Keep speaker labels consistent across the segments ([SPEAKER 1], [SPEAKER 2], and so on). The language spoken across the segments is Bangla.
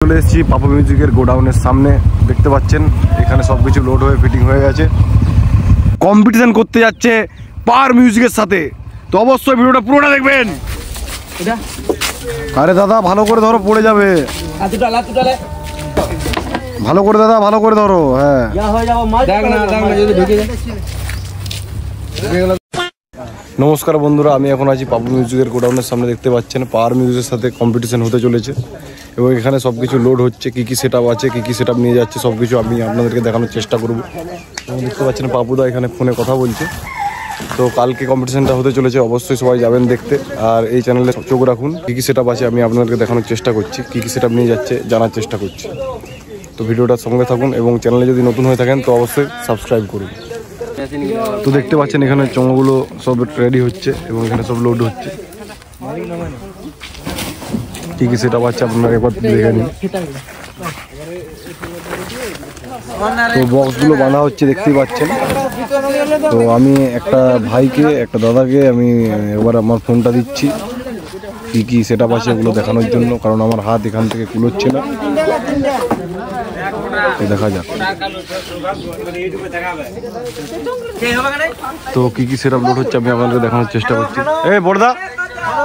[SPEAKER 1] চলে এসেছি পাপা মিউজিকের গোডাউনের সামনে। দেখতে পাচ্ছেন এখানে সব কিছু লোড হয়ে ফিটিং হয়ে গেছে। কম্পিটিশন করতে যাচ্ছে পাওয়ার মিউজিকের সাথে, তো অবশ্যই ভিডিওটা পুরোটা দেখবেন। আরে দাদা ভালো করে ধরো, পড়ে যাবে। ভালো করে দাদা, ভালো করে ধরো। হ্যাঁ নমস্কার বন্ধুরা, আমি এখন আছি পাপা মিউজিকের গোডাউনের সামনে। দেখতে পাচ্ছেন পাওয়ার মিউজিকের সাথে কম্পিটিশন হতে চলেছে এবং এখানে সব কিছু লোড হচ্ছে। কী কী সেট আপ আছে, কী কী সেট আপ নিয়ে যাচ্ছে, সব কিছু আমি আপনাদেরকে দেখানোর চেষ্টা করব। এবং দেখতে পাচ্ছেন পাপুদা এখানে ফোনে কথা বলছে। তো কালকে কম্পিটিশনটা হতে চলেছে, অবশ্যই সবাই যাবেন দেখতে। আর এই চ্যানেলে চোখ রাখুন, কী কী সেট আপ আছে আমি আপনাদেরকে দেখানোর চেষ্টা করছি, কী কী সেট আপ নিয়ে যাচ্ছে জানার চেষ্টা করছি। তো ভিডিওটার সঙ্গে থাকুন এবং চ্যানেলে যদি নতুন হয়ে থাকেন তো অবশ্যই সাবস্ক্রাইব করুন। তো দেখতে পাচ্ছেন এখানে চঙগুলো সব রেডি হচ্ছে এবং এখানে সব লোড হচ্ছে। কী কী সেট আপ আছে আপনারা একবার দেখে নিন। তো বক্সগুলো বাঁধা হচ্ছে দেখতেই পাচ্ছেন। তো আমি একটা ভাইকে, একটা দাদাকে আমি এবার আমার ফোনটা দিচ্ছি কী কী সেট আপ আছে ওগুলো দেখানোর জন্য, কারণ আমার হাত এখান থেকে কুলোচ্ছে না। দেখা যাক তো কি কি সেট আপ লোড হচ্ছে, আমি আপনাদের দেখানোর চেষ্টা করছি। এই বড়দা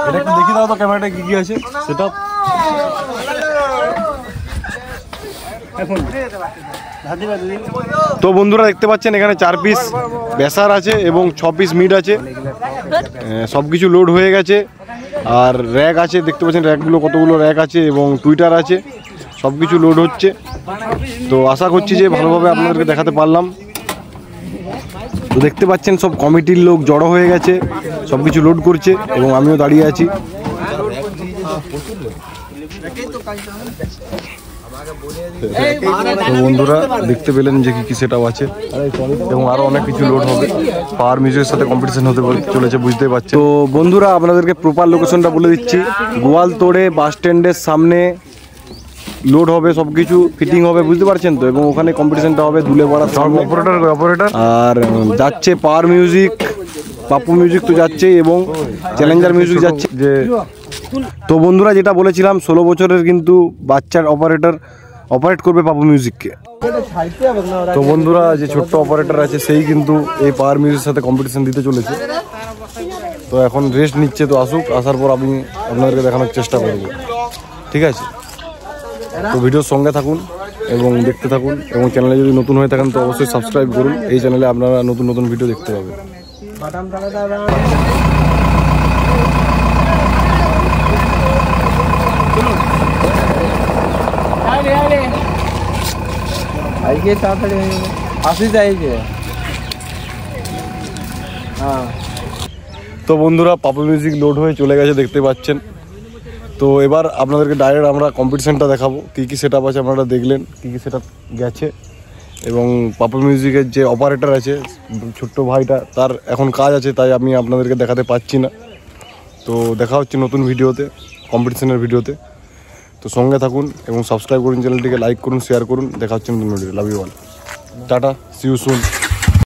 [SPEAKER 1] এটা একটু দেখি দাও তো ক্যামেরাটা কি কি আছে সেট আপ। তো বন্ধুরা দেখতে পাচ্ছেন এখানে 4 পিস বেসার আছে এবং 6 পিস মিড আছে। সব কিছু লোড হয়ে গেছে। আর র্যাক আছে, দেখতে পাচ্ছেন র্যাকগুলো কতগুলো র্যাক আছে এবং টুইটার আছে। সব কিছু লোড হচ্ছে। তো আশা করছি যে ভালোভাবে আপনাদেরকে দেখাতে পারলাম। তো দেখতে পাচ্ছেন সব কমিটির লোক জড়ো হয়ে গেছে, সব কিছু লোড করছে এবং আমিও দাঁড়িয়ে আছি। তো বন্ধুরা দেখতে পেলেন যে কি কি সেট আপ আছে এবং আরো অনেক কিছু লোড হবে। পাওয়ার মিউজিকের সাথে কম্পিটিশন হতে চলেছে, বুঝতেই পারছেন। তো বন্ধুরা আপনাদেরকে প্রপার লোকেশনটা বলে দিচ্ছি। গোয়ালতোড়ে বাস স্ট্যান্ডের সামনে লোড হবে, সব কিছু ফিটিং হবে, বুঝতে পারছেন তো। এবং ওখানে কম্পিটিশনটা হবে দুলেপাড়া অপারেটর। আর যাচ্ছে পাওয়ার মিউজিক, পাপু মিউজিক তো যাচ্ছে এবং চ্যালেঞ্জার মিউজিক যাচ্ছে। যে তো বন্ধুরা যেটা বলেছিলাম 16 বছরের কিন্তু বাচ্চার অপারেটর অপারেট করবে পাপু মিউজিককে। তো বন্ধুরা যে ছোট্ট অপারেটর আছে সেই কিন্তু এই পাওয়ার মিউজিকের সাথে কম্পিটিশন দিতে চলেছে। তো এখন রেস্ট নিচ্ছে, তো আসুক, আসার পর আমি আপনাদেরকে দেখানোর চেষ্টা করব, ঠিক আছে। তো ভিডিওর সঙ্গে থাকুন এবং দেখতে থাকুন এবং চ্যানেলে যদি নতুন হয়ে থাকেন তো অবশ্যই সাবস্ক্রাইব করুন। এই চ্যানেলে আপনারা নতুন নতুন ভিডিও দেখতে পাবেন। তো বন্ধুরা পাপু মিউজিক লোড হয়ে চলে গেছে, দেখতে পাচ্ছেন। তো এবার আপনাদেরকে ডাইরেক্ট আমরা কম্পিটিশনটা দেখাবো। কী কী সেট আপ আছে আপনারা দেখলেন, কী কী সেট আপ গেছে। এবং পাপা মিউজিকের যে অপারেটর আছে ছোট্ট ভাইটা, তার এখন কাজ আছে, তাই আমি আপনাদেরকে দেখাতে পাচ্ছি না। তো দেখা হচ্ছে নতুন ভিডিওতে, কম্পিটিশনের ভিডিওতে। তো সঙ্গে থাকুন এবং সাবস্ক্রাইব করুন চ্যানেলটিকে, লাইক করুন, শেয়ার করুন। দেখা হচ্ছে নতুন video. Love you all, tata, see you soon.